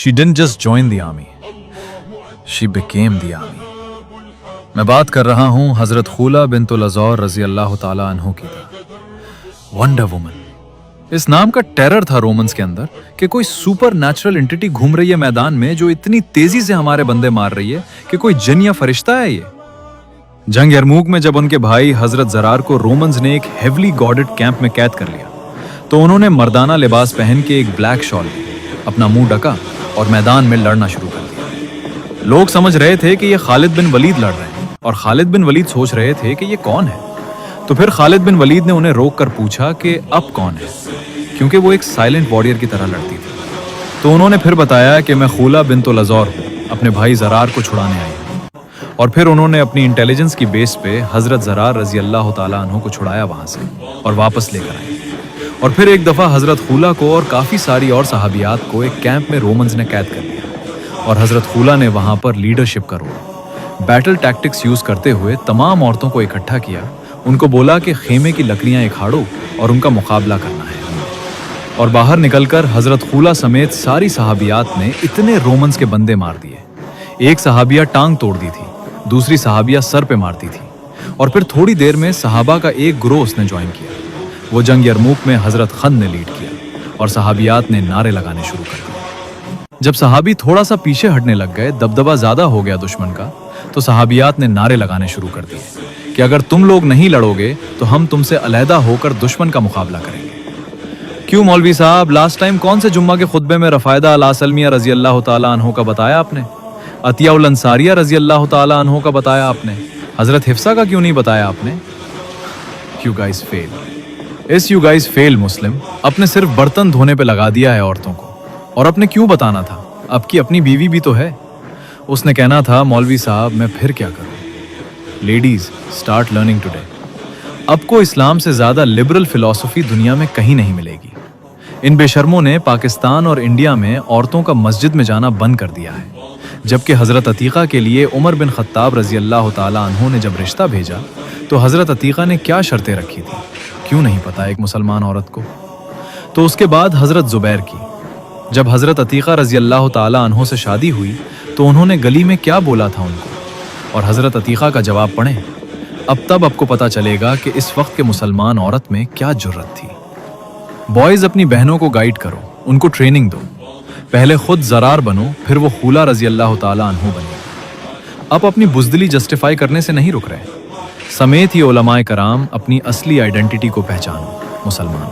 She didn't just join the army, she became the army. मैं बात कर रहा हूँ हजरत खुला बिन्तुल अज़ौर रजी अल्लाह ताला अन्हु की। वंडर वुमन, इस नाम का टेरर था रोमन्स के अंदर कि कोई सुपर नेचुरल एंटिटी घूम रही है मैदान में जो इतनी तेजी से हमारे बंदे मार रही है कि कोई जिन या फरिश्ता है ये। जंग यरमूक में जब उनके भाई हजरत ज़रार को रोमन्स ने एक हेवली गॉडेड कैंप में कैद कर लिया तो उन्होंने मर्दाना लिबास पहन के एक ब्लैक शॉल, अपना मुंह ढका और मैदान में लड़ना शुरू कर दिया। लोग समझ रहे थे कि ये खालिद बिन वलीद लड़ रहे हैं और खालिद बिन वलीद सोच रहे थे कि ये कौन है। तो फिर खालिद बिन वलीद ने उन्हें रोक कर पूछा कि अब कौन है, क्योंकि वो एक साइलेंट वॉरियर की तरह लड़ती थी। तो उन्होंने फिर बताया कि मैं खुला बिन्तुल अज़ौर हूँ, अपने भाई ज़रार को छुड़ाने आई हूँ। और फिर उन्होंने अपनी इंटेलिजेंस की बेस पे हजरत ज़रार रजी अल्लाह ताला अन्हु को छुड़ाया वहां से और वापस लेकर आए। और फिर एक दफ़ा हजरत खुला को और काफ़ी सारी और सहाबियात को एक कैंप में रोमन्स ने कैद कर लिया और हजरत खुला ने वहां पर लीडरशिप का रोल, बैटल टैक्टिक्स यूज करते हुए तमाम औरतों को इकट्ठा किया। उनको बोला कि खेमे की लकड़ियां इखाड़ो और उनका मुकाबला करना है। और बाहर निकलकर हजरत खुला समेत सारी सहाबियात ने इतने रोमन्स के बंदे मार दिए। एक सहाबिया टांग तोड़ दी थी, दूसरी सहाबिया सर पे मारती थी। और फिर थोड़ी देर में सहाबा का एक ग्रोह उसने ज्वाइन किया। वो जंग यरमूक में हजरत खंद ने लीड किया और सहाबियात ने नारे लगाने शुरू कर दिए। जब सहाबी थोड़ा सा पीछे हटने लग गए, दबदबा ज्यादा हो गया दुश्मन का, तो सहाबियात ने नारे लगाने शुरू कर दिए कि अगर तुम लोग नहीं लड़ोगे तो हम तुमसे अलहदा होकर दुश्मन का मुकाबला करेंगे। क्यों मौलवी साहब, लास्ट टाइम कौन से जुम्मा के खुतबे में रफायदा अल सलमिया रजी अल्लाह ताला अन्हु का बताया आपने, अतिया उल अंसारिया रजी अल्लाह ताला अन्हु का बताया आपने, हजरत हिफ्सा का क्यों नहीं बताया आपने? You guys fail. इस यू गाइस फेल मुस्लिम अपने सिर्फ बर्तन धोने पे लगा दिया है औरतों को, और अपने क्यों बताना था, अब की अपनी बीवी भी तो है। उसने कहना था मौलवी साहब मैं फिर क्या करूं। Ladies start learning today. अब को इस्लाम से ज्यादा लिबरल फिलॉसफी दुनिया में कहीं नहीं मिलेगी। इन बेशर्मों ने पाकिस्तान और इंडिया में औरतों का मस्जिद में जाना बंद कर दिया है, जबकि हजरत अतीका के लिए उमर बिन खत्ताब रजी अल्लाह ताला अन्हु ने जब रिश्ता भेजा तो हजरत अतीका ने क्या शर्तें रखी थी, क्यों नहीं पता एक मुसलमान औरत को। तो उसके बाद हजरत जुबैर की, जब हजरत अतीका रजी अल्लाह ताला अन्हु से शादी हुई तो उन्होंने गली में क्या बोला था उनको, और हजरत अतीका का जवाब पढ़ें। अब तब आपको पता चलेगा कि इस वक्त के मुसलमान औरत में क्या जुर्रत थी। बॉयज अपनी बहनों को गाइड करो, उनको ट्रेनिंग दो। पहले खुद ज़रार बनो, फिर वो खुला रजी अल्लाह ताला अन्हु बने। अब अपनी बुज़दिली जस्टिफाई करने से नहीं रुक रहे। समेत ये उलमाए कराम अपनी असली आइडेंटिटी को पहचानो मुसलमान।